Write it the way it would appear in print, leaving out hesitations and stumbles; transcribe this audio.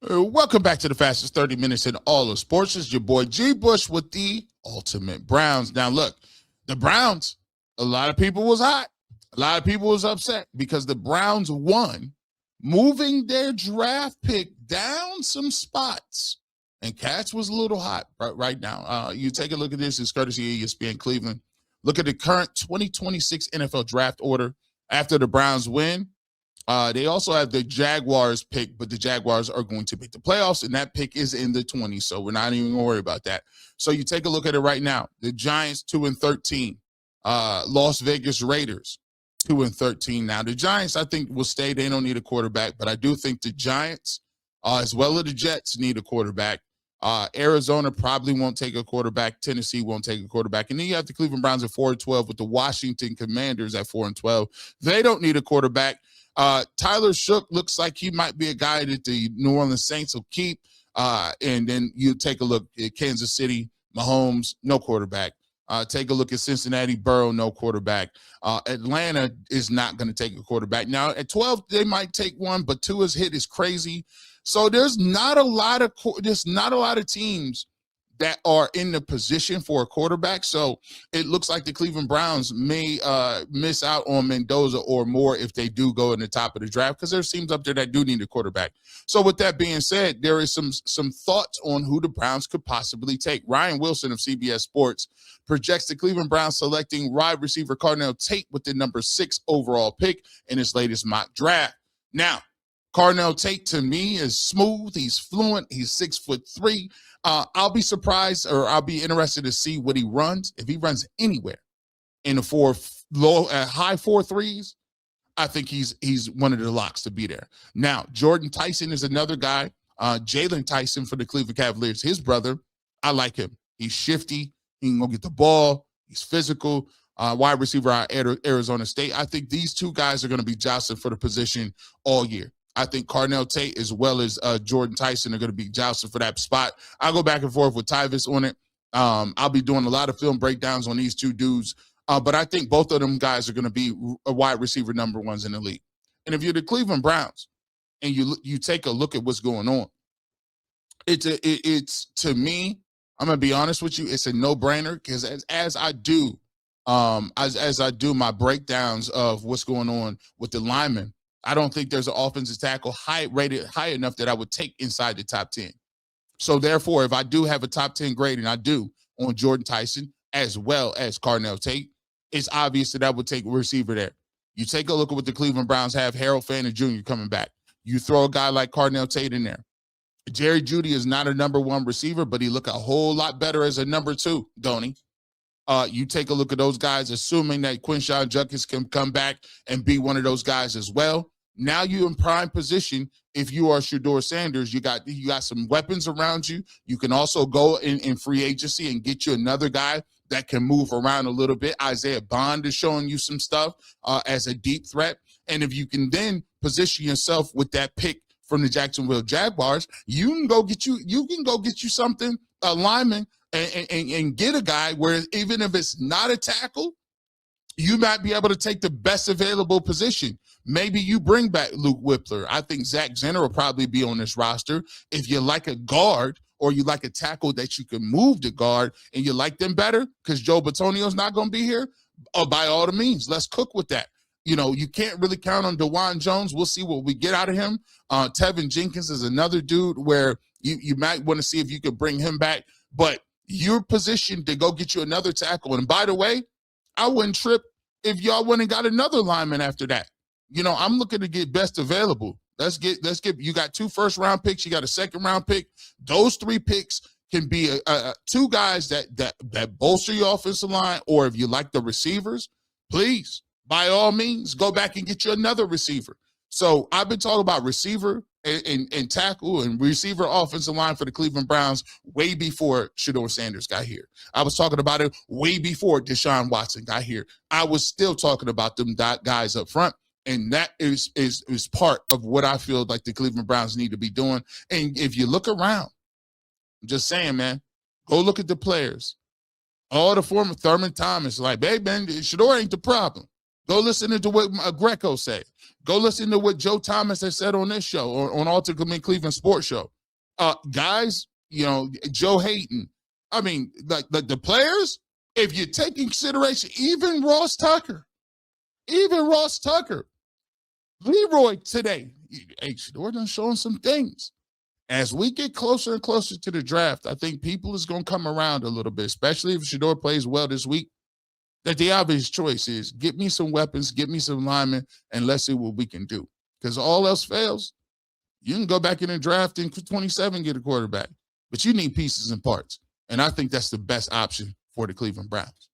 Welcome back to the fastest 30 minutes in all of sports. It's your boy G. Bush with the ultimate Browns. Now, look, the Browns, a lot of people was hot. A lot of people was upset because the Browns won, moving their draft pick down some spots. And Cats was a little hot right now. You take a look at this. It's courtesy of ESPN Cleveland. Look at the current 2026 NFL draft order. After the Browns win, they also have the Jaguars pick, but the Jaguars are going to make the playoffs, and that pick is in the 20s, so we're not even going to worry about that. So you take a look at it right now. The Giants, 2-13. Las Vegas Raiders, 2-13. Now, the Giants, I think, will stay. They don't need a quarterback, but I do think the Giants, as well as the Jets, need a quarterback. Arizona probably won't take a quarterback. Tennessee won't take a quarterback. And then you have the Cleveland Browns at 4-12 with the Washington Commanders at 4-12. They don't need a quarterback. Tyler Shook looks like he might be a guy that the New Orleans Saints will keep. And then you take a look at Kansas City, Mahomes, no quarterback. Take a look at Cincinnati, Burrow, no quarterback. Atlanta is not going to take a quarterback. Now, at 12, they might take one, but Tua's hit is crazy. So there's not a lot of teams that are in the position for a quarterback. So it looks like the Cleveland Browns may miss out on Mendoza or more if they do go in the top of the draft, because there's teams up there that do need a quarterback. So with that being said, there is some thoughts on who the Browns could possibly take. Ryan Wilson of CBS Sports projects the Cleveland Browns selecting wide receiver Carnell Tate with the number 6 overall pick in his latest mock draft. Now, Carnell Tate, to me, is smooth. He's fluent. He's 6'3". I'll be surprised, or I'll be interested to see what he runs. If he runs anywhere in the high 4.3s, I think he's one of the locks to be there. Now, Jordan Tyson is another guy. Jalen Tyson for the Cleveland Cavaliers, his brother. I like him. He's shifty. He can go get the ball. He's physical. Wide receiver out of Arizona State. I think these two guys are going to be jostling for the position all year. I think Carnell Tate as well as Jordan Tyson are going to be jostling for that spot. I'll go back and forth with Tyvis on it. I'll be doing a lot of film breakdowns on these two dudes. But I think both of them guys are going to be a wide receiver number ones in the league. And if you're the Cleveland Browns and you take a look at what's going on, it's to me, I'm going to be honest with you, it's a no-brainer, because as I do my breakdowns of what's going on with the linemen, I don't think there's an offensive tackle rated high enough that I would take inside the top 10. So therefore, if I do have a top 10 grade, and I do on Jordan Tyson as well as Carnell Tate, it's obvious that I would take a receiver there. You take a look at what the Cleveland Browns have. Harold Fanner Jr. coming back. You throw a guy like Carnell Tate in there. Jerry Jeudy is not a number 1 receiver, but he look a whole lot better as a number 2, don't he? You take a look at those guys, assuming that Quinshon Judkins can come back and be one of those guys as well. Now you're in prime position. If you are Shedeur Sanders, you got some weapons around you. You can also go in free agency and get you another guy that can move around a little bit. Isaiah Bond is showing you some stuff as a deep threat. And if you can then position yourself with that pick from the Jacksonville Jaguars, you can go get you something, a lineman, and get a guy where even if it's not a tackle, you might be able to take the best available position. Maybe you bring back Luke Whippler. I think Zach Zenner will probably be on this roster. If you like a guard or you like a tackle that you can move to guard and you like them better because Joe Batonio's not going to be here, by all the means, let's cook with that. You know, you can't really count on DeJuan Jones. We'll see what we get out of him. Tevin Jenkins is another dude where you might want to see if you could bring him back. But you're positioned to go get you another tackle. And by the way, I wouldn't trip if y'all went and got another lineman after that. You know, I'm looking to get best available. Let's get. You got 2 first-round picks. You got a second-round pick. Those 3 picks can be 2 guys that bolster your offensive line. Or if you like the receivers, please, by all means, go back and get you another receiver. So I've been talking about receiver and tackle and receiver offensive line for the Cleveland Browns way before Shedeur Sanders got here. I was talking about it way before Deshaun Watson got here. I was still talking about them guys up front. And that is part of what I feel like the Cleveland Browns need to be doing. And if you look around, I'm just saying, man, go look at the players. All the former Thurman Thomas, like, hey, man, Shedeur ain't the problem. Go listen to what Greco said. Go listen to what Joe Thomas has said on this show, on Ultimate Cleveland Sports Show. Guys, you know, Joe Hayden. I mean, like the players, if you take in consideration, even Ross Tucker, Leroy today, hey, Shador done showing some things. As we get closer and closer to the draft, I think people is going to come around a little bit, especially if Shador plays well this week, that the obvious choice is get me some weapons, get me some linemen, and let's see what we can do. Because all else fails, you can go back in the draft in 27, get a quarterback. But you need pieces and parts. And I think that's the best option for the Cleveland Browns.